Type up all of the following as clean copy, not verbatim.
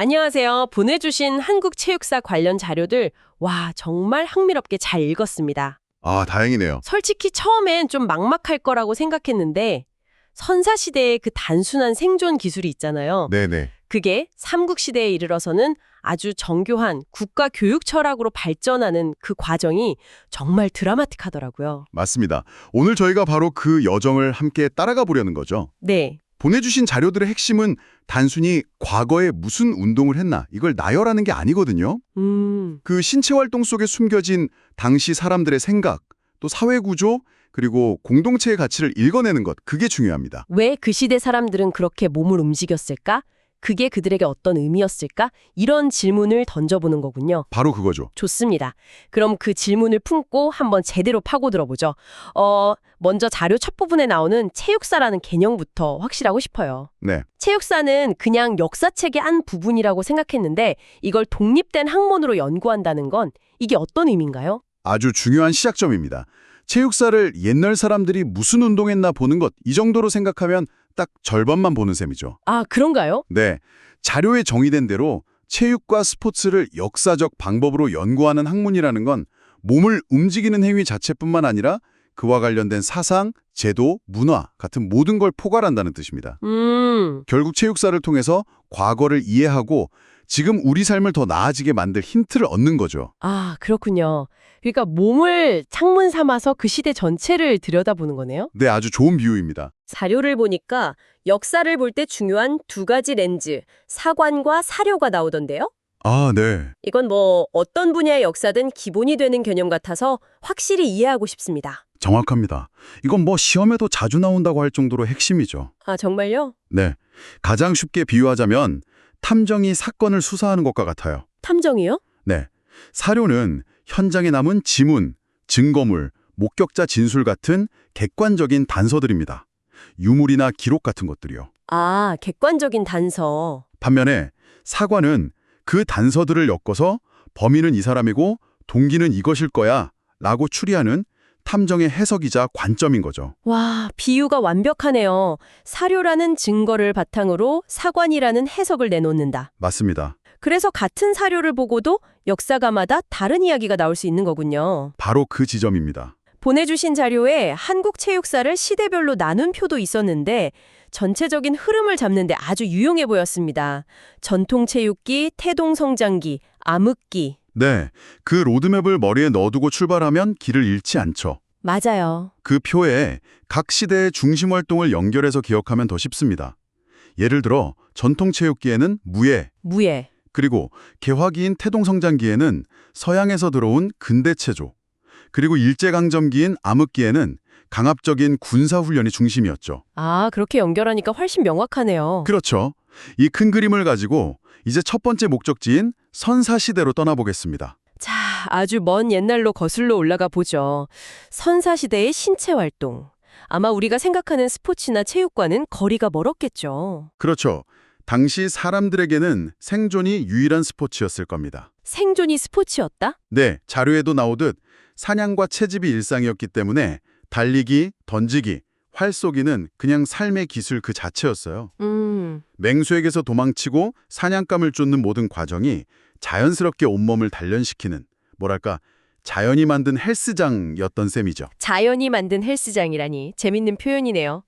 안녕하세요. 보내주신 한국체육사 관련 자료들, 와, 정말 흥미롭게 잘 읽었습니다. 아, 다행이네요. 솔직히 처음엔 좀 막막할 거라고 생각했는데, 선사시대의 그 단순한 생존 기술이 있잖아요. 네네. 그게 삼국시대에 이르러서는 아주 정교한 국가 교육 철학으로 발전하는 그 과정이 정말 드라마틱하더라고요. 맞습니다. 오늘 저희가 바로 그 여정을 함께 따라가 보려는 거죠. 네. 보내주신 자료들의 핵심은 단순히 과거에 무슨 운동을 했나 이걸 나열하는 게 아니거든요. 그 신체 활동 속에 숨겨진 당시 사람들의 생각, 또 사회 구조, 그리고 공동체의 가치를 읽어내는 것, 그게 중요합니다. 왜 그 시대 사람들은 그렇게 몸을 움직였을까? 그게 그들에게 어떤 의미였을까? 이런 질문을 던져보는 거군요. 바로 그거죠. 좋습니다. 그럼 그 질문을 품고 한번 제대로 파고들어보죠. 먼저 자료 첫 부분에 나오는 체육사라는 개념부터 확실하고 싶어요. 네. 체육사는 그냥 역사책의 한 부분이라고 생각했는데 이걸 독립된 학문으로 연구한다는 건 이게 어떤 의미인가요? 아주 중요한 시작점입니다. 체육사를 옛날 사람들이 무슨 운동했나 보는 것, 이 정도로 생각하면 딱 절반만 보는 셈이죠. 아, 그런가요? 네. 자료에 정의된 대로 체육과 스포츠를 역사적 방법으로 연구하는 학문이라는 건 몸을 움직이는 행위 자체뿐만 아니라 그와 관련된 사상, 제도, 문화 같은 모든 걸 포괄한다는 뜻입니다. 결국 체육사를 통해서 과거를 이해하고 지금 우리 삶을 더 나아지게 만들 힌트를 얻는 거죠. 아, 그렇군요. 그러니까 몸을 창문 삼아서 그 시대 전체를 들여다보는 거네요? 네, 아주 좋은 비유입니다. 자료를 보니까 역사를 볼 때 중요한 두 가지 렌즈, 사관과 사료가 나오던데요? 아, 네. 이건 뭐 어떤 분야의 역사든 기본이 되는 개념 같아서 확실히 이해하고 싶습니다. 정확합니다. 이건 뭐 시험에도 자주 나온다고 할 정도로 핵심이죠. 아, 정말요? 네. 가장 쉽게 비유하자면 탐정이 사건을 수사하는 것과 같아요. 탐정이요? 네. 사료는 현장에 남은 지문, 증거물, 목격자 진술 같은 객관적인 단서들입니다. 유물이나 기록 같은 것들이요. 아, 객관적인 단서. 반면에 사관은 그 단서들을 엮어서 범인은 이 사람이고 동기는 이것일 거야 라고 추리하는 탐정의 해석이자 관점인 거죠. 와, 비유가 완벽하네요. 사료라는 증거를 바탕으로 사관이라는 해석을 내놓는다. 맞습니다. 그래서 같은 사료를 보고도 역사가마다 다른 이야기가 나올 수 있는 거군요. 바로 그 지점입니다. 보내주신 자료에 한국 체육사를 시대별로 나눈 표도 있었는데 전체적인 흐름을 잡는 데 아주 유용해 보였습니다. 전통체육기, 태동성장기, 암흑기. 네, 그 로드맵을 머리에 넣어두고 출발하면 길을 잃지 않죠. 맞아요. 그 표에 각 시대의 중심 활동을 연결해서 기억하면 더 쉽습니다. 예를 들어 전통체육기에는 무예, 그리고 개화기인 태동성장기에는 서양에서 들어온 근대체조, 그리고 일제강점기인 암흑기에는 강압적인 군사훈련이 중심이었죠. 아, 그렇게 연결하니까 훨씬 명확하네요. 그렇죠. 이 큰 그림을 가지고 이제 첫 번째 목적지인 선사시대로 떠나보겠습니다. 자, 아주 먼 옛날로 거슬러 올라가 보죠. 선사시대의 신체활동. 아마 우리가 생각하는 스포츠나 체육과는 거리가 멀었겠죠. 그렇죠. 당시 사람들에게는 생존이 유일한 스포츠였을 겁니다. 생존이 스포츠였다? 네, 자료에도 나오듯 사냥과 채집이 일상이었기 때문에 달리기, 던지기, 활 쏘기는 그냥 삶의 기술 그 자체였어요. 맹수에게서 도망치고 사냥감을 쫓는 모든 과정이 자연스럽게 온몸을 단련시키는, 뭐랄까, 자연이 만든 헬스장이었던 셈이죠. 자연이 만든 헬스장이라니 재밌는 표현이네요.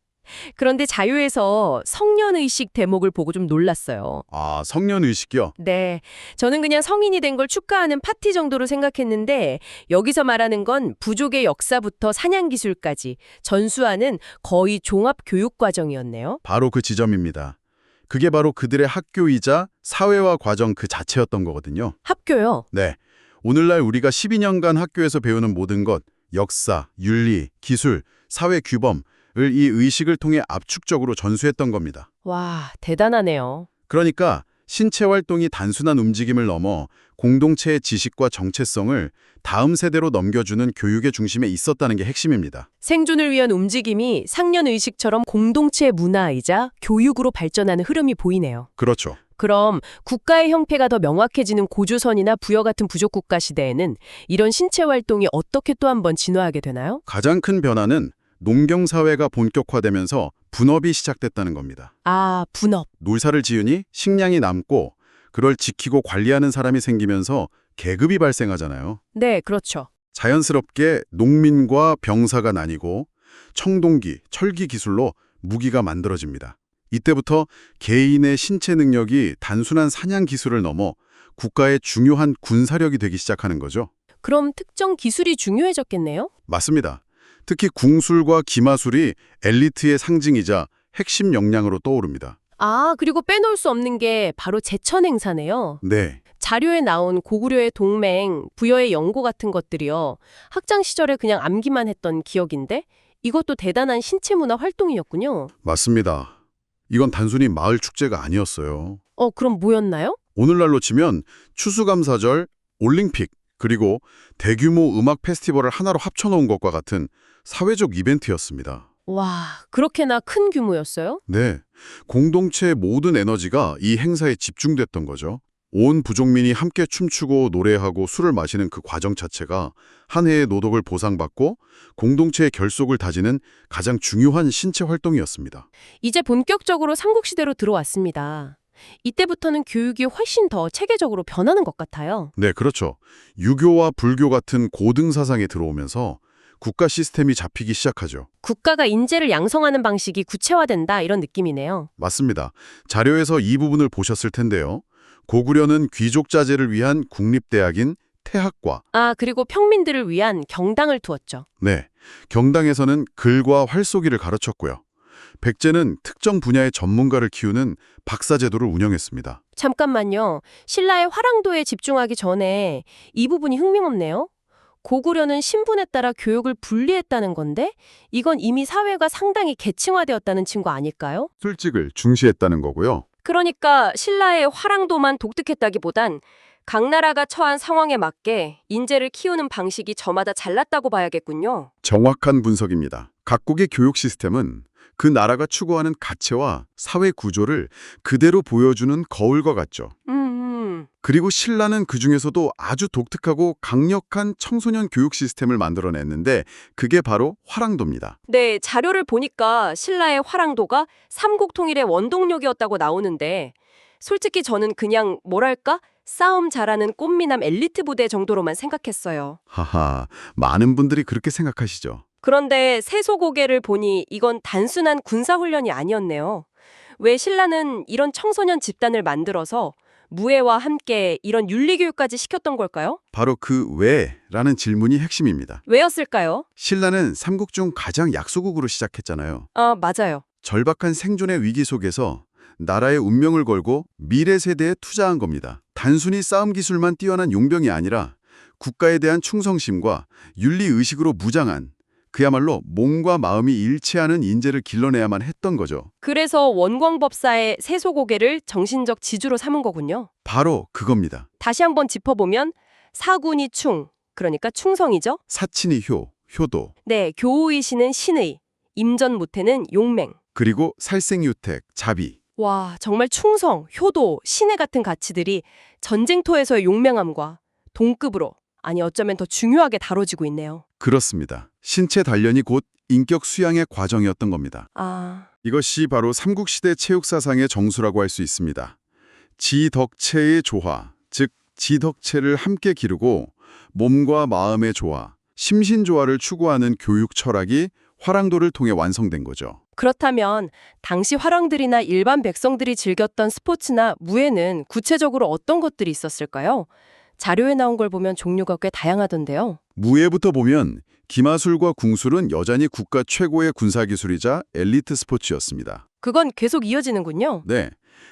그런데 자유에서 성년의식 대목을 보고 좀 놀랐어요. 아, 성년의식이요? 네, 저는 그냥 성인이 된 걸 축하하는 파티 정도로 생각했는데 여기서 말하는 건 부족의 역사부터 사냥기술까지 전수하는 거의 종합교육과정이었네요. 바로 그 지점입니다. 그게 바로 그들의 학교이자 사회화 과정 그 자체였던 거거든요. 학교요? 네, 오늘날 우리가 12년간 학교에서 배우는 모든 것, 역사, 윤리, 기술, 사회 규범, 이 의식을 통해 압축적으로 전수했던 겁니다. 와, 대단하네요. 그러니까 신체 활동이 단순한 움직임을 넘어 공동체의 지식과 정체성을 다음 세대로 넘겨주는 교육의 중심에 있었다는 게 핵심입니다. 생존을 위한 움직임이 상년의식처럼 공동체 문화이자 교육으로 발전하는 흐름이 보이네요. 그렇죠. 그럼 국가의 형태가 더 명확해지는 고조선이나 부여 같은 부족국가 시대에는 이런 신체 활동이 어떻게 또 한 번 진화하게 되나요? 가장 큰 변화는 농경사회가 본격화되면서 분업이 시작됐다는 겁니다. 아, 분업. 놀사를 지으니 식량이 남고 그걸 지키고 관리하는 사람이 생기면서 계급이 발생하잖아요. 네, 그렇죠. 자연스럽게 농민과 병사가 나뉘고 청동기, 철기 기술로 무기가 만들어집니다. 이때부터 개인의 신체 능력이 단순한 사냥 기술을 넘어 국가의 중요한 군사력이 되기 시작하는 거죠. 그럼 특정 기술이 중요해졌겠네요? 맞습니다. 특히 궁술과 기마술이 엘리트의 상징이자 핵심 역량으로 떠오릅니다. 아, 그리고 빼놓을 수 없는 게 바로 제천 행사네요. 네, 자료에 나온 고구려의 동맹, 부여의 연고 같은 것들이요. 학창 시절에 그냥 암기만 했던 기억인데 이것도 대단한 신체 문화 활동이었군요. 맞습니다. 이건 단순히 마을 축제가 아니었어요. 그럼 뭐였나요? 오늘날로 치면 추수감사절, 올림픽, 그리고 대규모 음악 페스티벌을 하나로 합쳐놓은 것과 같은 사회적 이벤트였습니다. 와, 그렇게나 큰 규모였어요? 네, 공동체의 모든 에너지가 이 행사에 집중됐던 거죠. 온 부족민이 함께 춤추고 노래하고 술을 마시는 그 과정 자체가 한 해의 노동을 보상받고 공동체의 결속을 다지는 가장 중요한 신체 활동이었습니다. 이제 본격적으로 삼국시대로 들어왔습니다. 이때부터는 교육이 훨씬 더 체계적으로 변하는 것 같아요. 네, 그렇죠. 유교와 불교 같은 고등 사상이 들어오면서 국가 시스템이 잡히기 시작하죠. 국가가 인재를 양성하는 방식이 구체화된다 이런 느낌이네요. 맞습니다. 자료에서 이 부분을 보셨을 텐데요. 고구려는 귀족 자제를 위한 국립대학인 태학과, 아, 그리고 평민들을 위한 경당을 두었죠. 네, 경당에서는 글과 활쏘기를 가르쳤고요. 백제는 특정 분야의 전문가를 키우는 박사제도를 운영했습니다. 잠깐만요. 신라의 화랑도에 집중하기 전에 이 부분이 흥미롭네요. 고구려는 신분에 따라 교육을 분리했다는 건데 이건 이미 사회가 상당히 계층화되었다는 증거 아닐까요? 술직을 중시했다는 거고요. 그러니까 신라의 화랑도만 독특했다기보단 각 나라가 처한 상황에 맞게 인재를 키우는 방식이 저마다 달랐다고 봐야겠군요. 정확한 분석입니다. 각국의 교육 시스템은 그 나라가 추구하는 가치와 사회 구조를 그대로 보여주는 거울과 같죠. 그리고 신라는 그중에서도 아주 독특하고 강력한 청소년 교육 시스템을 만들어냈는데 그게 바로 화랑도입니다. 네, 자료를 보니까 신라의 화랑도가 삼국 통일의 원동력이었다고 나오는데 솔직히 저는 그냥 뭐랄까? 싸움 잘하는 꽃미남 엘리트 부대 정도로만 생각했어요. 하하, 많은 분들이 그렇게 생각하시죠. 그런데 세소고개를 보니 이건 단순한 군사훈련이 아니었네요. 왜 신라는 이런 청소년 집단을 만들어서 무예와 함께 이런 윤리교육까지 시켰던 걸까요? 바로 그 왜라는 질문이 핵심입니다. 왜였을까요? 신라는 삼국 중 가장 약소국으로 시작했잖아요. 아, 맞아요. 절박한 생존의 위기 속에서 나라의 운명을 걸고 미래 세대에 투자한 겁니다. 단순히 싸움 기술만 뛰어난 용병이 아니라 국가에 대한 충성심과 윤리의식으로 무장한 그야말로 몸과 마음이 일치하는 인재를 길러내야만 했던 거죠. 그래서 원광법사의 세소고개를 정신적 지주로 삼은 거군요. 바로 그겁니다. 다시 한번 짚어보면 사군이 충, 그러니까 충성이죠. 사친이 효도, 네, 교우이시는 신의, 임전무태는 용맹. 그리고 살생유택, 자비. 와, 정말 충성, 효도, 신의 같은 가치들이 전쟁터에서의 용맹함과 동급으로, 아니 어쩌면 더 중요하게 다뤄지고 있네요. 그렇습니다. 신체 단련이 곧 인격 수양의 과정이었던 겁니다. 아, 이것이 바로 삼국시대 체육사상의 정수라고 할 수 있습니다. 지덕체의 조화, 즉 지덕체를 함께 기르고 몸과 마음의 조화, 심신조화를 추구하는 교육 철학이 화랑도를 통해 완성된 거죠. 그렇다면 당시 화랑들이나 일반 백성들이 즐겼던 스포츠나 무예는 구체적으로 어떤 것들이 있었을까요? 자료에 나온 걸 보면 종류가 꽤 다양하던데요. 무예부터 보면 기마술과 궁술은 여전히 국가 최고의 군사기술이자 엘리트 스포츠였습니다. 그건 계속 이어지는군요. 네.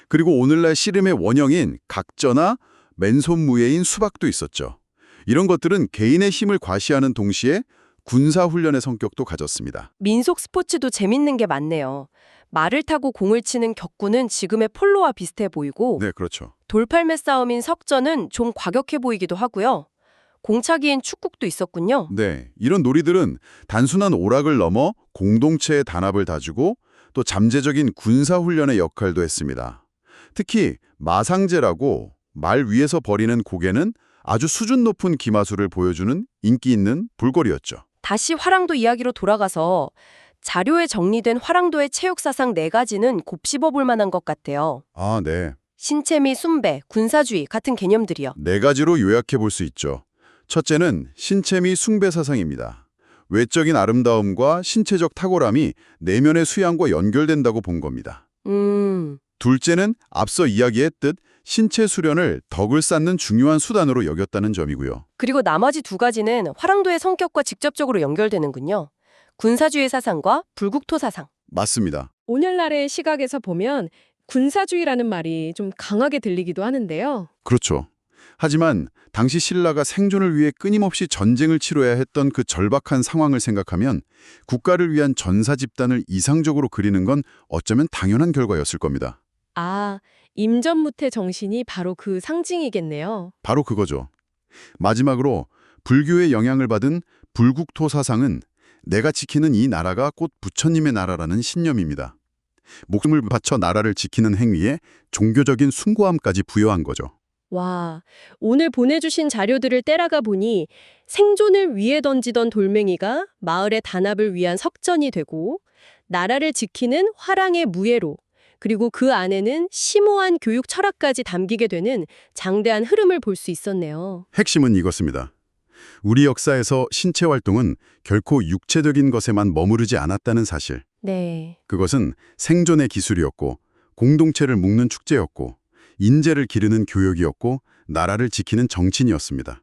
그리고 오늘날 씨름의 원형인 각저나 맨손 무예인 수박도 있었죠. 이런 것들은 개인의 힘을 과시하는 동시에 군사훈련의 성격도 가졌습니다. 민속 스포츠도 재밌는 게 많네요. 말을 타고 공을 치는 격구는 지금의 폴로와 비슷해 보이고 네, 그렇죠. 돌팔매 싸움인 석전은 좀 과격해 보이기도 하고요. 공차기엔 축구도 있었군요. 네, 이런 놀이들은 단순한 오락을 넘어 공동체의 단합을 다지고 또 잠재적인 군사훈련의 역할도 했습니다. 특히 마상제라고 말 위에서 벌이는 고개는 아주 수준 높은 기마술을 보여주는 인기 있는 볼거리였죠. 다시 화랑도 이야기로 돌아가서 자료에 정리된 화랑도의 체육사상 4가지는 곱씹어 볼 만한 것 같아요. 아, 네. 신체 및 숭배, 군사주의 같은 개념들이요. 네 가지로 요약해 볼 수 있죠. 첫째는 신체 및 숭배 사상입니다. 외적인 아름다움과 신체적 탁월함이 내면의 수양과 연결된다고 본 겁니다. 둘째는 앞서 이야기했듯 신체 수련을 덕을 쌓는 중요한 수단으로 여겼다는 점이고요. 그리고 나머지 두 가지는 화랑도의 성격과 직접적으로 연결되는군요. 군사주의 사상과 불국토 사상. 맞습니다. 오늘날의 시각에서 보면 군사주의라는 말이 좀 강하게 들리기도 하는데요. 그렇죠. 하지만 당시 신라가 생존을 위해 끊임없이 전쟁을 치러야 했던 그 절박한 상황을 생각하면 국가를 위한 전사 집단을 이상적으로 그리는 건 어쩌면 당연한 결과였을 겁니다. 아, 임전무태 정신이 바로 그 상징이겠네요. 바로 그거죠. 마지막으로 불교의 영향을 받은 불국토 사상은 내가 지키는 이 나라가 곧 부처님의 나라라는 신념입니다. 목숨을 바쳐 나라를 지키는 행위에 종교적인 숭고함까지 부여한 거죠. 와, 오늘 보내주신 자료들을 떼라가 보니 생존을 위해 던지던 돌멩이가 마을의 단합을 위한 석전이 되고 나라를 지키는 화랑의 무예로 그리고 그 안에는 심오한 교육 철학까지 담기게 되는 장대한 흐름을 볼 수 있었네요. 핵심은 이것입니다. 우리 역사에서 신체 활동은 결코 육체적인 것에만 머무르지 않았다는 사실. 네. 그것은 생존의 기술이었고 공동체를 묶는 축제였고 인재를 기르는 교육이었고 나라를 지키는 정치인이었습니다.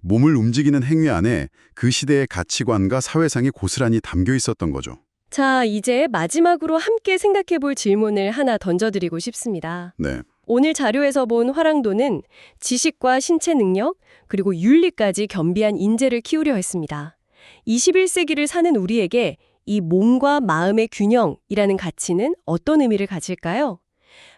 몸을 움직이는 행위 안에 그 시대의 가치관과 사회상이 고스란히 담겨 있었던 거죠. 자, 이제 마지막으로 함께 생각해 볼 질문을 하나 던져드리고 싶습니다. 네, 오늘 자료에서 본 화랑도는 지식과 신체 능력, 그리고 윤리까지 겸비한 인재를 키우려 했습니다. 21세기를 사는 우리에게 이 몸과 마음의 균형이라는 가치는 어떤 의미를 가질까요?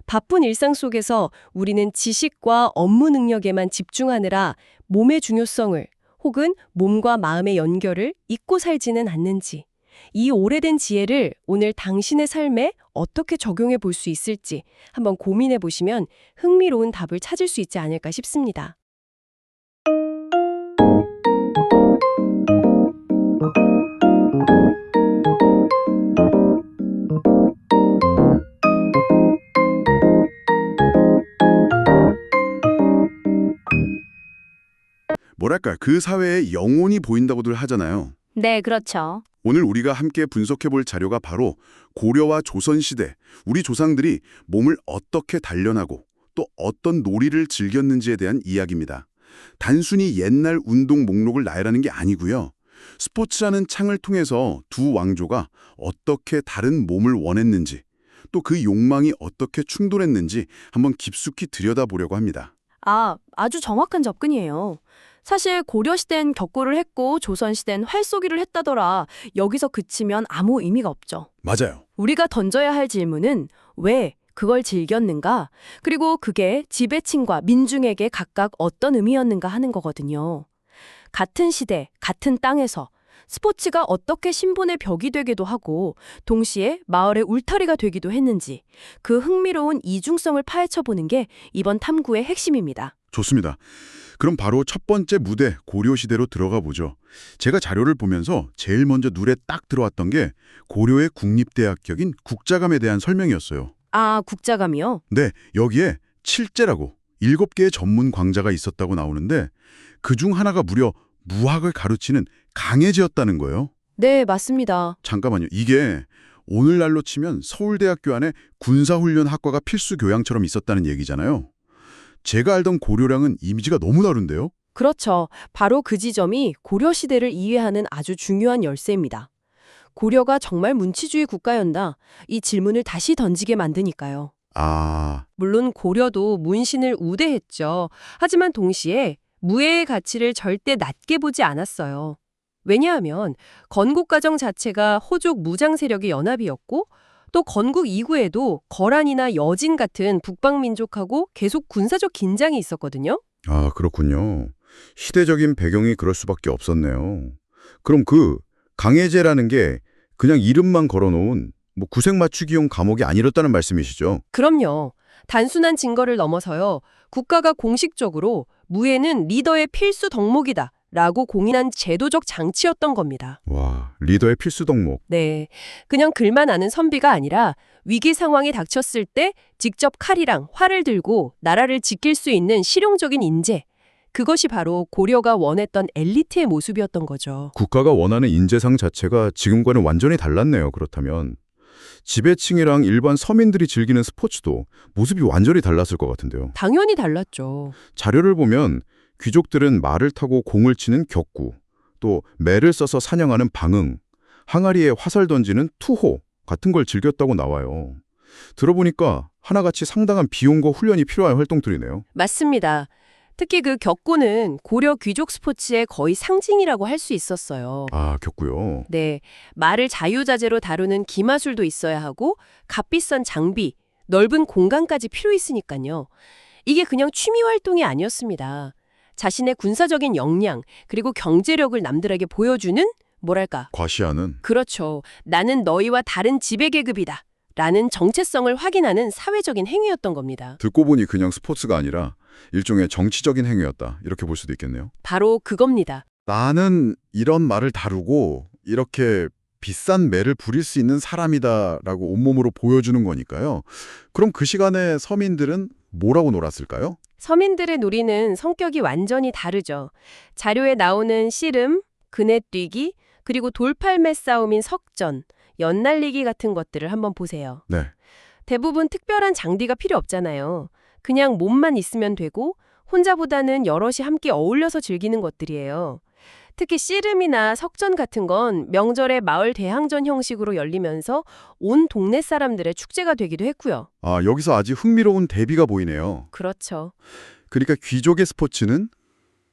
바쁜 일상 속에서 우리는 지식과 업무 능력에만 집중하느라 몸의 중요성을 혹은 몸과 마음의 연결을 잊고 살지는 않는지, 이 오래된 지혜를 오늘 당신의 삶에 어떻게 적용해 볼 수 있을지 한번 고민해 보시면 흥미로운 답을 찾을 수 있지 않을까 싶습니다. 뭐랄까 그 사회에 영혼이 보인다고들 하잖아요. 네, 그렇죠. 오늘 우리가 함께 분석해 볼 자료가 바로 고려와 조선시대, 우리 조상들이 몸을 어떻게 단련하고 또 어떤 놀이를 즐겼는지에 대한 이야기입니다. 단순히 옛날 운동 목록을 나열하는 게 아니고요. 스포츠라는 창을 통해서 두 왕조가 어떻게 다른 몸을 원했는지, 또 그 욕망이 어떻게 충돌했는지 한번 깊숙이 들여다보려고 합니다. 아주 정확한 접근이에요. 사실 고려시대는 격구를 했고 조선시대는 활쏘기를 했다더라. 여기서 그치면 아무 의미가 없죠. 맞아요. 우리가 던져야 할 질문은 왜 그걸 즐겼는가? 그리고 그게 지배층과 민중에게 각각 어떤 의미였는가 하는 거거든요. 같은 시대, 같은 땅에서 스포츠가 어떻게 신분의 벽이 되기도 하고 동시에 마을의 울타리가 되기도 했는지 그 흥미로운 이중성을 파헤쳐보는 게 이번 탐구의 핵심입니다. 좋습니다. 그럼 바로 첫 번째 무대 고려시대로 들어가 보죠. 제가 자료를 보면서 제일 먼저 눈에 딱 들어왔던 게 고려의 국립대학격인 국자감에 대한 설명이었어요. 아, 국자감이요? 네, 여기에 칠제라고 7개의 전문 광자가 있었다고 나오는데 그중 하나가 무려 무학을 가르치는 강해제였다는 거예요. 네, 맞습니다. 잠깐만요. 이게 오늘날로 치면 서울대학교 안에 군사훈련학과가 필수 교양처럼 있었다는 얘기잖아요. 제가 알던 고려랑은 이미지가 너무 다른데요? 그렇죠. 바로 그 지점이 고려시대를 이해하는 아주 중요한 열쇠입니다. 고려가 정말 문치주의 국가였나? 이 질문을 다시 던지게 만드니까요. 물론 고려도 문신을 우대했죠. 하지만 동시에 무예의 가치를 절대 낮게 보지 않았어요. 왜냐하면 건국과정 자체가 호족 무장 세력의 연합이었고 또 건국 이후에도 거란이나 여진 같은 북방민족하고 계속 군사적 긴장이 있었거든요. 그렇군요. 시대적인 배경이 그럴 수밖에 없었네요. 그럼 그 강해제라는 게 그냥 이름만 걸어놓은 구색 맞추기용 과목이 아니었다는 말씀이시죠? 그럼요. 단순한 증거를 넘어서요. 국가가 공식적으로 무예는 리더의 필수 덕목이다 라고 공인한 제도적 장치였던 겁니다. 와, 리더의 필수 덕목. 네, 그냥 글만 아는 선비가 아니라 위기 상황이 닥쳤을 때 직접 칼이랑 활을 들고 나라를 지킬 수 있는 실용적인 인재. 그것이 바로 고려가 원했던 엘리트의 모습이었던 거죠. 국가가 원하는 인재상 자체가 지금과는 완전히 달랐네요. 그렇다면 지배층이랑 일반 서민들이 즐기는 스포츠도 모습이 완전히 달랐을 것 같은데요. 당연히 달랐죠. 자료를 보면 귀족들은 말을 타고 공을 치는 격구, 또 매를 써서 사냥하는 방응, 항아리에 화살 던지는 투호 같은 걸 즐겼다고 나와요. 들어보니까 하나같이 상당한 비용과 훈련이 필요한 활동들이네요. 맞습니다. 특히 그 격구는 고려 귀족 스포츠의 거의 상징이라고 할 수 있었어요. 아, 격구요. 네, 말을 자유자재로 다루는 기마술도 있어야 하고 값비싼 장비, 넓은 공간까지 필요했으니까요. 이게 그냥 취미 활동이 아니었습니다. 자신의 군사적인 역량, 그리고 경제력을 남들에게 보여주는 뭐랄까? 과시하는. 그렇죠. 나는 너희와 다른 지배계급이다. 라는 정체성을 확인하는 사회적인 행위였던 겁니다. 듣고 보니 그냥 스포츠가 아니라 일종의 정치적인 행위였다. 이렇게 볼 수도 있겠네요. 바로 그겁니다. 나는 이런 말을 다루고 이렇게 비싼 매를 부릴 수 있는 사람이다라고 온몸으로 보여주는 거니까요. 그럼 그 시간에 서민들은 뭐라고 놀았을까요? 서민들의 놀이는 성격이 완전히 다르죠. 자료에 나오는 씨름, 그네뛰기, 그리고 돌팔매 싸움인 석전, 연날리기 같은 것들을 한번 보세요. 네. 대부분 특별한 장비가 필요 없잖아요. 그냥 몸만 있으면 되고 혼자보다는 여럿이 함께 어울려서 즐기는 것들이에요. 특히 씨름이나 석전 같은 건 명절에 마을 대항전 형식으로 열리면서 온 동네 사람들의 축제가 되기도 했고요. 아, 여기서 아주 흥미로운 대비가 보이네요. 그렇죠. 그러니까 귀족의 스포츠는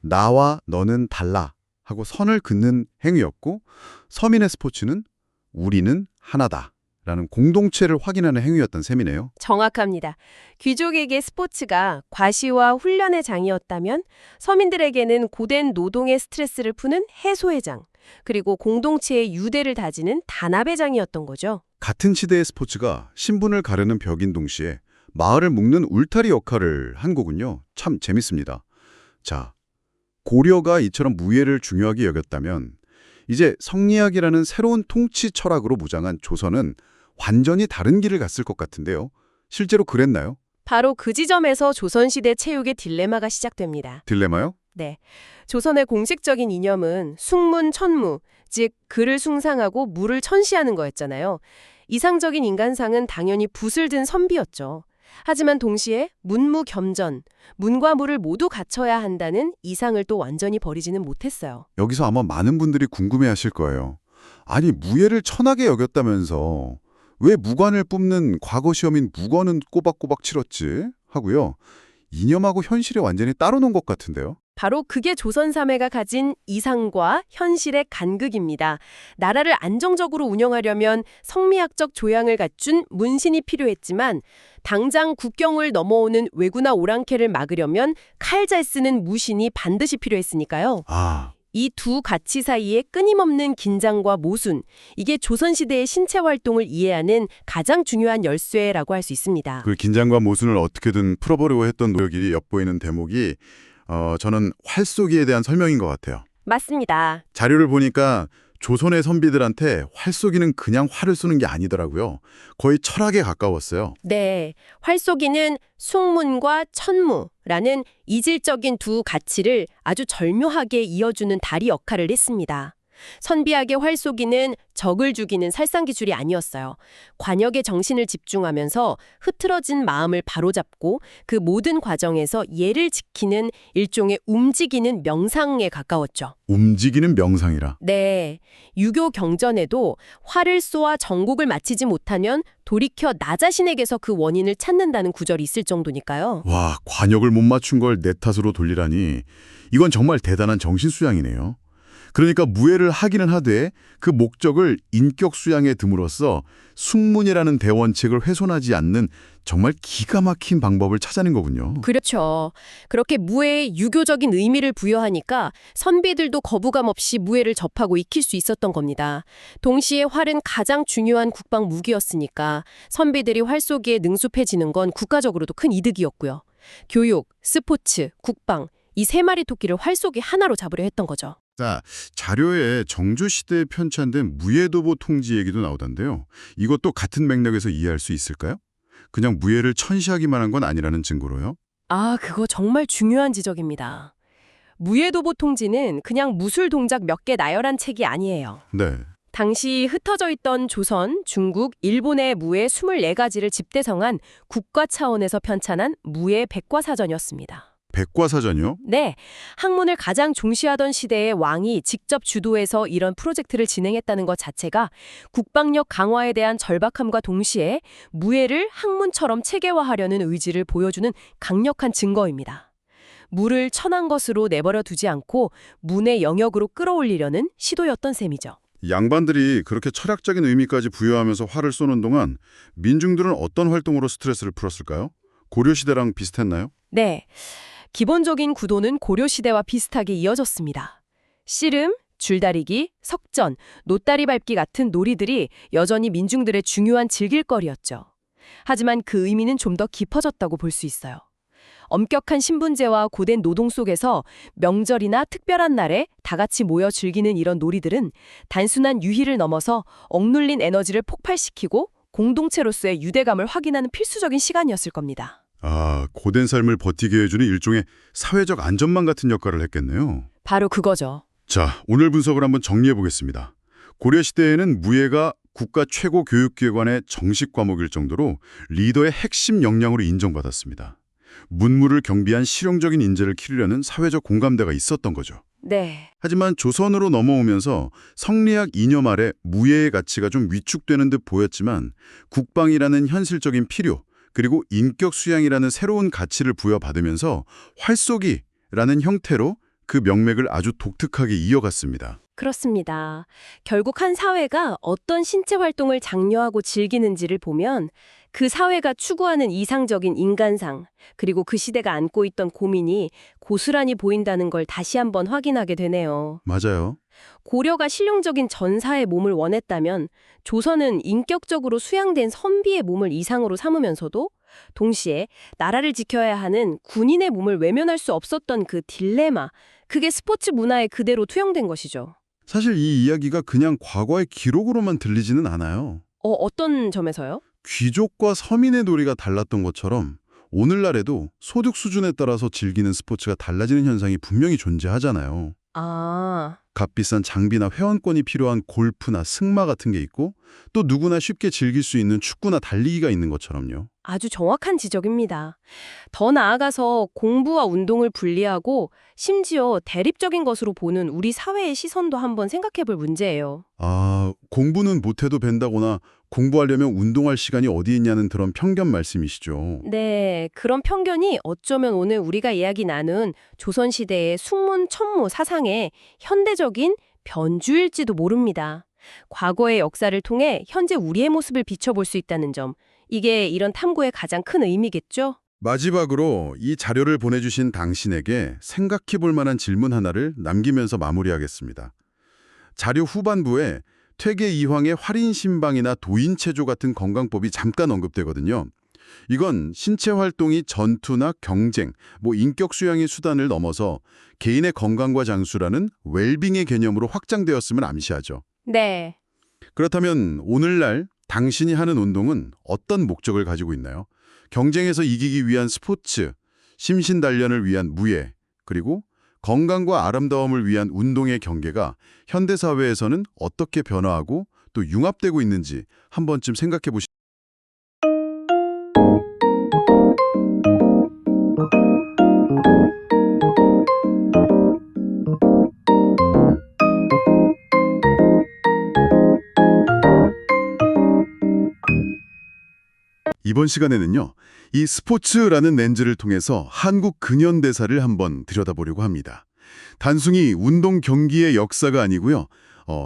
나와 너는 달라 하고 선을 긋는 행위였고 서민의 스포츠는 우리는 하나다 라는 공동체를 확인하는 행위였던 셈이네요. 정확합니다. 귀족에게 스포츠가 과시와 훈련의 장이었다면 서민들에게는 고된 노동의 스트레스를 푸는 해소의 장, 그리고 공동체의 유대를 다지는 단합의 장이었던 거죠. 같은 시대의 스포츠가 신분을 가르는 벽인 동시에 마을을 묶는 울타리 역할을 한 거군요. 참 재밌습니다. 자, 고려가 이처럼 무예를 중요하게 여겼다면 이제 성리학이라는 새로운 통치 철학으로 무장한 조선은 완전히 다른 길을 갔을 것 같은데요. 실제로 그랬나요? 바로 그 지점에서 조선시대 체육의 딜레마가 시작됩니다. 딜레마요? 네. 조선의 공식적인 이념은 숭문 천무, 즉 글을 숭상하고 무를 천시하는 거였잖아요. 이상적인 인간상은 당연히 붓을 든 선비였죠. 하지만 동시에 문무 겸전, 문과 무를 모두 갖춰야 한다는 이상을 또 완전히 버리지는 못했어요. 여기서 아마 많은 분들이 궁금해하실 거예요. 아니, 무예를 천하게 여겼다면서 왜 무관을 뽑는 과거 시험인 무관은 꼬박꼬박 치렀지? 하고요. 이념하고 현실이 완전히 따로 논 것 같은데요. 바로 그게 조선 사회가 가진 이상과 현실의 간극입니다. 나라를 안정적으로 운영하려면 성리학적 조양을 갖춘 문신이 필요했지만 당장 국경을 넘어오는 왜구나 오랑캐를 막으려면 칼 잘 쓰는 무신이 반드시 필요했으니까요. 아, 이 두 가치 사이의 끊임없는 긴장과 모순, 이게 조선시대의 신체 활동을 이해하는 가장 중요한 열쇠라고 할 수 있습니다. 그 긴장과 모순을 어떻게든 풀어보려고 했던 노력이 엿보이는 대목이 저는 활쏘기에 대한 설명인 것 같아요. 맞습니다. 자료를 보니까 조선의 선비들한테 활쏘기는 그냥 활을 쏘는 게 아니더라고요. 거의 철학에 가까웠어요. 네, 활쏘기는 숭문과 천무라는 이질적인 두 가치를 아주 절묘하게 이어주는 다리 역할을 했습니다. 선비학의 활쏘기는 적을 죽이는 살상기술이 아니었어요. 관역의 정신을 집중하면서 흐트러진 마음을 바로잡고 그 모든 과정에서 예를 지키는 일종의 움직이는 명상에 가까웠죠. 움직이는 명상이라. 네, 유교 경전에도 활을 쏘아 정곡을 마치지 못하면 돌이켜 나 자신에게서 그 원인을 찾는다는 구절이 있을 정도니까요. 와, 관역을 못 맞춘 걸 내 탓으로 돌리라니. 이건 정말 대단한 정신수양이네요. 그러니까 무예를 하기는 하되 그 목적을 인격 수양에 듬으로써 숙문이라는 대원칙을 훼손하지 않는 정말 기가 막힌 방법을 찾아낸 거군요. 그렇죠. 그렇게 무예에 유교적인 의미를 부여하니까 선비들도 거부감 없이 무예를 접하고 익힐 수 있었던 겁니다. 동시에 활은 가장 중요한 국방 무기였으니까 선비들이 활쏘기에 능숙해지는 건 국가적으로도 큰 이득이었고요. 교육, 스포츠, 국방, 이 세 마리 토끼를 활쏘기 하나로 잡으려 했던 거죠. 자, 자료에 정조시대에 편찬된 무예도보 통지 얘기도 나오던데요. 이것도 같은 맥락에서 이해할 수 있을까요? 그냥 무예를 천시하기만 한 건 아니라는 증거로요? 아, 그거 정말 중요한 지적입니다. 무예도보 통지는 그냥 무술 동작 몇 개 나열한 책이 아니에요. 네. 당시 흩어져 있던 조선, 중국, 일본의 무예 24가지를 집대성한 국가 차원에서 편찬한 무예 백과사전이었습니다. 백과사전이요? 네, 학문을 가장 중시하던 시대의 왕이 직접 주도해서 이런 프로젝트를 진행했다는 것 자체가 국방력 강화에 대한 절박함과 동시에 무예를 학문처럼 체계화하려는 의지를 보여주는 강력한 증거입니다. 무를 천한 것으로 내버려 두지 않고 문의 영역으로 끌어올리려는 시도였던 셈이죠. 양반들이 그렇게 철학적인 의미까지 부여하면서 화를 쏘는 동안 민중들은 어떤 활동으로 스트레스를 풀었을까요? 고려시대랑 비슷했나요? 네, 기본적인 구도는 고려시대와 비슷하게 이어졌습니다. 씨름, 줄다리기, 석전, 노다리 밟기 같은 놀이들이 여전히 민중들의 중요한 즐길거리였죠. 하지만 그 의미는 좀 더 깊어졌다고 볼 수 있어요. 엄격한 신분제와 고된 노동 속에서 명절이나 특별한 날에 다 같이 모여 즐기는 이런 놀이들은 단순한 유희를 넘어서 억눌린 에너지를 폭발시키고 공동체로서의 유대감을 확인하는 필수적인 시간이었을 겁니다. 아, 고된 삶을 버티게 해주는 일종의 사회적 안전망 같은 역할을 했겠네요. 바로 그거죠. 자, 오늘 분석을 한번 정리해 보겠습니다. 고려시대에는 무예가 국가 최고 교육기관의 정식 과목일 정도로 리더의 핵심 역량으로 인정받았습니다. 문무를 경비한 실용적인 인재를 기르려는 사회적 공감대가 있었던 거죠. 네. 하지만 조선으로 넘어오면서 성리학 이념 아래 무예의 가치가 좀 위축되는 듯 보였지만 국방이라는 현실적인 필요, 그리고 인격 수양이라는 새로운 가치를 부여받으면서 활쏘기라는 형태로 그 명맥을 아주 독특하게 이어갔습니다. 그렇습니다. 결국 한 사회가 어떤 신체 활동을 장려하고 즐기는지를 보면 그 사회가 추구하는 이상적인 인간상, 그리고 그 시대가 안고 있던 고민이 고스란히 보인다는 걸 다시 한번 확인하게 되네요. 맞아요. 고려가 실용적인 전사의 몸을 원했다면 조선은 인격적으로 수양된 선비의 몸을 이상으로 삼으면서도 동시에 나라를 지켜야 하는 군인의 몸을 외면할 수 없었던 그 딜레마, 그게 스포츠 문화에 그대로 투영된 것이죠. 사실 이 이야기가 그냥 과거의 기록으로만 들리지는 않아요. 어떤 점에서요? 귀족과 서민의 놀이가 달랐던 것처럼 오늘날에도 소득 수준에 따라서 즐기는 스포츠가 달라지는 현상이 분명히 존재하잖아요. 아, 값비싼 장비나 회원권이 필요한 골프나 승마 같은 게 있고 또 누구나 쉽게 즐길 수 있는 축구나 달리기가 있는 것처럼요. 아주 정확한 지적입니다. 더 나아가서 공부와 운동을 분리하고 심지어 대립적인 것으로 보는 우리 사회의 시선도 한번 생각해 볼 문제예요. 아, 공부는 못해도 된다거나 공부하려면 운동할 시간이 어디 있냐는 그런 편견 말씀이시죠. 네, 그런 편견이 어쩌면 오늘 우리가 이야기 나눈 조선시대의 숙문 천무 사상의 현대적인 변주일지도 모릅니다. 과거의 역사를 통해 현재 우리의 모습을 비춰볼 수 있다는 점, 이게 이런 탐구의 가장 큰 의미겠죠? 마지막으로 이 자료를 보내주신 당신에게 생각해 볼 만한 질문 하나를 남기면서 마무리하겠습니다. 자료 후반부에 퇴계 이황의 활인신방이나 도인체조 같은 건강법이 잠깐 언급되거든요. 이건 신체 활동이 전투나 경쟁, 인격 수양의 수단을 넘어서 개인의 건강과 장수라는 웰빙의 개념으로 확장되었음을 암시하죠. 네. 그렇다면 오늘날 당신이 하는 운동은 어떤 목적을 가지고 있나요? 경쟁에서 이기기 위한 스포츠, 심신 단련을 위한 무예, 그리고 건강과 아름다움을 위한 운동의 경계가 현대사회에서는 어떻게 변화하고 또 융합되고 있는지 한 번쯤 생각해 보시죠. 이번 시간에는요, 이 스포츠라는 렌즈를 통해서 한국 근현대사를 한번 들여다보려고 합니다. 단순히 운동 경기의 역사가 아니고요,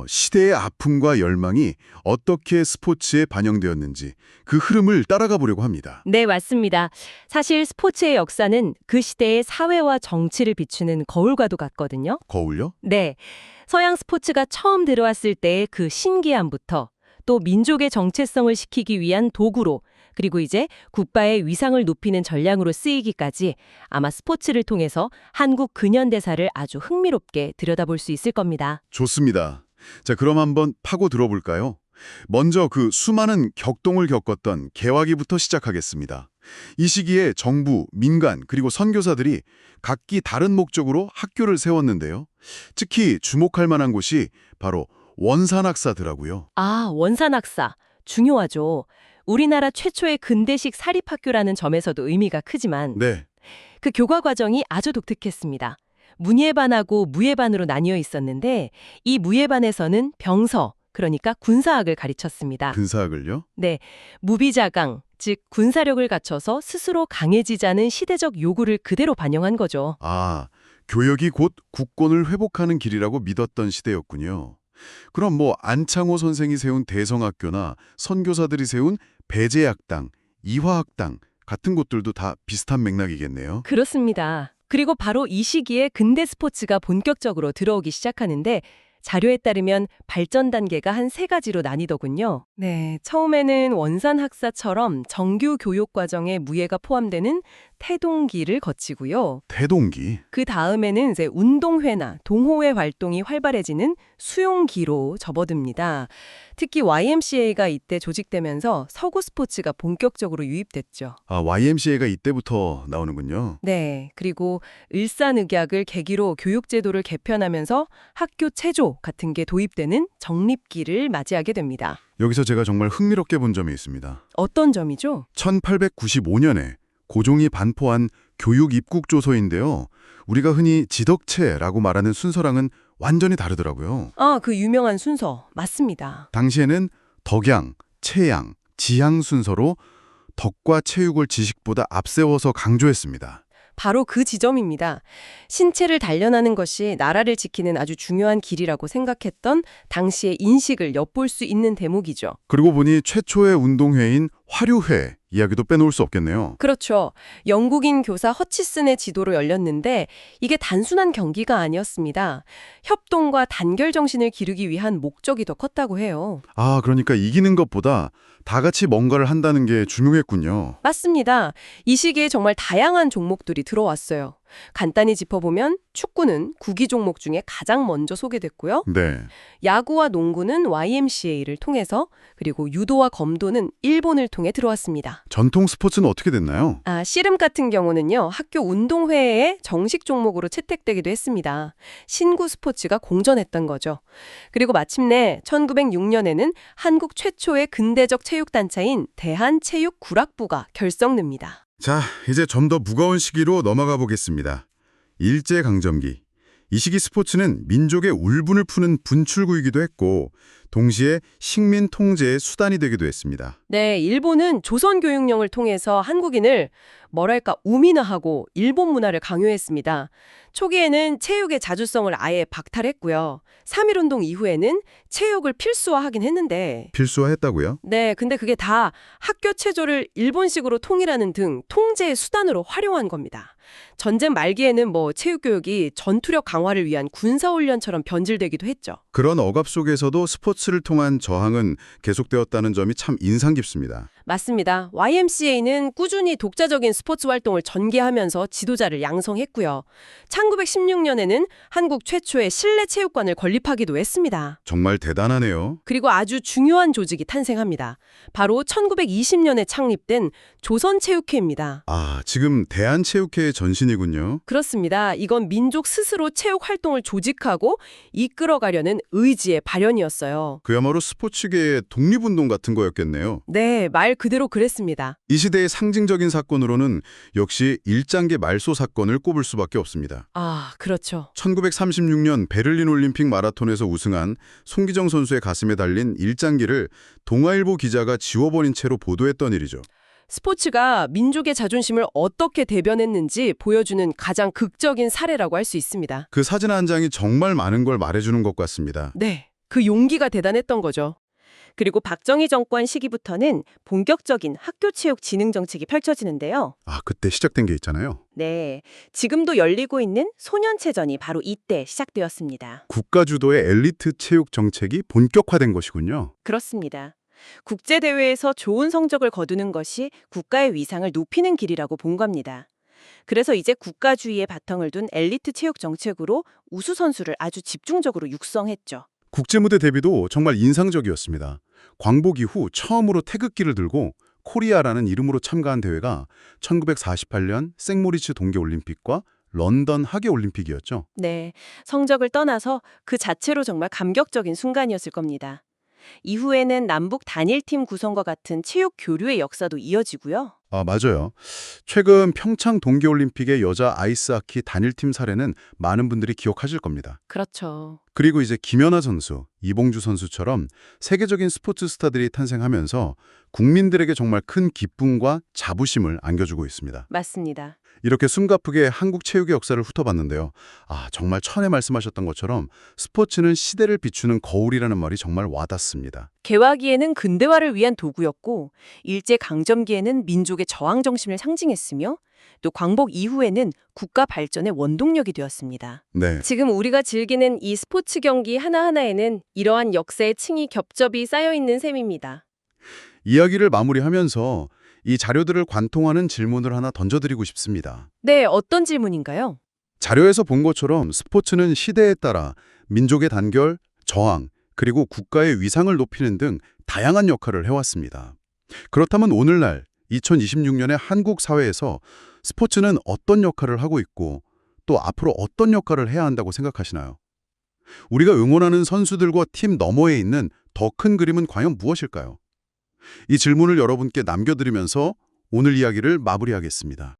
시대의 아픔과 열망이 어떻게 스포츠에 반영되었는지 그 흐름을 따라가 보려고 합니다. 네, 맞습니다. 사실 스포츠의 역사는 그 시대의 사회와 정치를 비추는 거울과도 같거든요. 거울요? 네, 서양 스포츠가 처음 들어왔을 때의 그 신기함부터 또 민족의 정체성을 시키기 위한 도구로 그리고 이제 국가의 위상을 높이는 전략으로 쓰이기까지 아마 스포츠를 통해서 한국 근현대사를 아주 흥미롭게 들여다볼 수 있을 겁니다. 좋습니다. 자, 그럼 한번 파고 들어볼까요? 먼저 그 수많은 격동을 겪었던 개화기부터 시작하겠습니다. 이 시기에 정부, 민간, 그리고 선교사들이 각기 다른 목적으로 학교를 세웠는데요. 특히 주목할 만한 곳이 바로 원산학사더라고요. 아, 원산학사. 중요하죠. 우리나라 최초의 근대식 사립학교라는 점에서도 의미가 크지만 네, 그 교과 과정이 아주 독특했습니다. 문예반하고 무예반으로 나뉘어 있었는데 이 무예반에서는 병서, 그러니까 군사학을 가르쳤습니다. 근사학을요? 네, 무비자강, 즉 군사력을 갖춰서 스스로 강해지자는 시대적 요구를 그대로 반영한 거죠. 아, 교역이 곧 국권을 회복하는 길이라고 믿었던 시대였군요. 그럼 뭐 안창호 선생이 세운 대성학교나 선교사들이 세운 배제학당, 이화학당 같은 곳들도 다 비슷한 맥락이겠네요. 그렇습니다. 그리고 바로 이 시기에 근대 스포츠가 본격적으로 들어오기 시작하는데 자료에 따르면 발전 단계가 한 3가지로 나뉘더군요. 네, 처음에는 원산 학사처럼 정규 교육 과정에 무예가 포함되는 태동기를 거치고요. 태동기. 그 다음에는 이제 운동회나 동호회 활동이 활발해지는 수용기로 접어듭니다. 특히 YMCA가 이때 조직되면서 서구 스포츠가 본격적으로 유입됐죠. 아, YMCA가 이때부터 나오는군요. 네, 그리고 일산의학을 계기로 교육제도를 개편하면서 학교 체조 같은 게 도입되는 정립기를 맞이하게 됩니다. 여기서 제가 정말 흥미롭게 본 점이 있습니다. 어떤 점이죠? 1895년에 고종이 반포한 교육 입국 조서인데요. 우리가 흔히 지덕체라고 말하는 순서랑은 완전히 다르더라고요. 아, 그 유명한 순서. 맞습니다. 당시에는 덕양, 체양, 지향 순서로 덕과 체육을 지식보다 앞세워서 강조했습니다. 바로 그 지점입니다. 신체를 단련하는 것이 나라를 지키는 아주 중요한 길이라고 생각했던 당시의 인식을 엿볼 수 있는 대목이죠. 그리고 보니 최초의 운동회인 화류회 이야기도 빼놓을 수 없겠네요. 그렇죠. 영국인 교사 허치슨의 지도로 열렸는데 이게 단순한 경기가 아니었습니다. 협동과 단결 정신을 기르기 위한 목적이 더 컸다고 해요. 아, 그러니까 이기는 것보다 다 같이 뭔가를 한다는 게 중요했군요. 맞습니다. 이 시기에 정말 다양한 종목들이 들어왔어요. 간단히 짚어보면 축구는 구기 종목 중에 가장 먼저 소개됐고요. 네. 야구와 농구는 YMCA를 통해서, 그리고 유도와 검도는 일본을 통해 들어왔습니다. 전통 스포츠는 어떻게 됐나요? 아, 씨름 같은 경우는요, 학교 운동회에 정식 종목으로 채택되기도 했습니다. 신구 스포츠가 공전했던 거죠. 그리고 마침내 1906년에는 한국 최초의 근대적 체육단체인 대한체육구락부가 결성됩니다. 자, 이제 좀 더 무거운 시기로 넘어가 보겠습니다. 일제강점기. 이 시기 스포츠는 민족의 울분을 푸는 분출구이기도 했고 동시에 식민 통제의 수단이 되기도 했습니다. 네, 일본은 조선교육령을 통해서 한국인을 우민화하고 일본 문화를 강요했습니다. 초기에는 체육의 자주성을 아예 박탈했고요. 3.1운동 이후에는 체육을 필수화하긴 했는데 필수화했다고요? 네, 근데 그게 다 학교 체조를 일본식으로 통일하는 등 통제의 수단으로 활용한 겁니다. 전쟁 말기에는 체육교육이 전투력 강화를 위한 군사훈련처럼 변질되기도 했죠. 그런 억압 속에서도 스포츠를 통한 저항은 계속되었다는 점이 참 인상 깊습니다. 맞습니다. YMCA는 꾸준히 독자적인 스포츠 활동을 전개하면서 지도자를 양성했고요. 1916년에는 한국 최초의 실내 체육관을 건립하기도 했습니다. 정말 대단하네요. 그리고 아주 중요한 조직이 탄생합니다. 바로 1920년에 창립된 조선체육회입니다. 아, 지금 대한체육회의 전신이군요. 그렇습니다. 이건 민족 스스로 체육 활동을 조직하고 이끌어가려는 의지의 발현이었어요. 그야말로 스포츠계의 독립운동 같은 거였겠네요. 네, 말 그대로 그랬습니다. 이 시대의 상징적인 사건으로는 역시 일장계 말소 사건을 꼽을 수밖에 없습니다. 아, 그렇죠. 1936년 베를린 올림픽 마라톤에서 우승한 송기정 선수의 가슴에 달린 일장기를 동아일보 기자가 지워버린 채로 보도했던 일이죠. 스포츠가 민족의 자존심을 어떻게 대변했는지 보여주는 가장 극적인 사례라고 할 수 있습니다. 그 사진 한 장이 정말 많은 걸 말해주는 것 같습니다. 네, 그 용기가 대단했던 거죠. 그리고 박정희 정권 시기부터는 본격적인 학교체육 진흥 정책이 펼쳐지는데요. 아, 그때 시작된 게 있잖아요. 네, 지금도 열리고 있는 소년체전이 바로 이때 시작되었습니다. 국가 주도의 엘리트 체육 정책이 본격화된 것이군요. 그렇습니다. 국제대회에서 좋은 성적을 거두는 것이 국가의 위상을 높이는 길이라고 본 겁니다. 그래서 이제 국가주의에 바탕을 둔 엘리트 체육 정책으로 우수 선수를 아주 집중적으로 육성했죠. 국제무대 데뷔도 정말 인상적이었습니다. 광복 이후 처음으로 태극기를 들고 코리아라는 이름으로 참가한 대회가 1948년 생모리츠 동계올림픽과 런던 하계올림픽이었죠. 네, 성적을 떠나서 그 자체로 정말 감격적인 순간이었을 겁니다. 이후에는 남북 단일팀 구성과 같은 체육 교류의 역사도 이어지고요. 아, 맞아요. 최근 평창 동계올림픽의 여자 아이스하키 단일팀 사례는 많은 분들이 기억하실 겁니다. 그렇죠. 그리고 이제 김연아 선수, 이봉주 선수처럼 세계적인 스포츠 스타들이 탄생하면서 국민들에게 정말 큰 기쁨과 자부심을 안겨주고 있습니다. 맞습니다. 이렇게 숨가쁘게 한국 체육의 역사를 훑어봤는데요. 아, 정말 전에 말씀하셨던 것처럼 스포츠는 시대를 비추는 거울이라는 말이 정말 와닿습니다. 개화기에는 근대화를 위한 도구였고 일제강점기에는 민족의 저항 정신을 상징했으며 또 광복 이후에는 국가 발전의 원동력이 되었습니다. 네. 지금 우리가 즐기는 이 스포츠 경기 하나하나에는 이러한 역사의 층이 겹겹이 쌓여있는 셈입니다. 이야기를 마무리하면서 이 자료들을 관통하는 질문을 하나 던져드리고 싶습니다. 네, 어떤 질문인가요? 자료에서 본 것처럼 스포츠는 시대에 따라 민족의 단결, 저항, 그리고 국가의 위상을 높이는 등 다양한 역할을 해왔습니다. 그렇다면 오늘날 2026년의 한국 사회에서 스포츠는 어떤 역할을 하고 있고 또 앞으로 어떤 역할을 해야 한다고 생각하시나요? 우리가 응원하는 선수들과 팀 너머에 있는 더 큰 그림은 과연 무엇일까요? 이 질문을 여러분께 남겨드리면서 오늘 이야기를 마무리하겠습니다.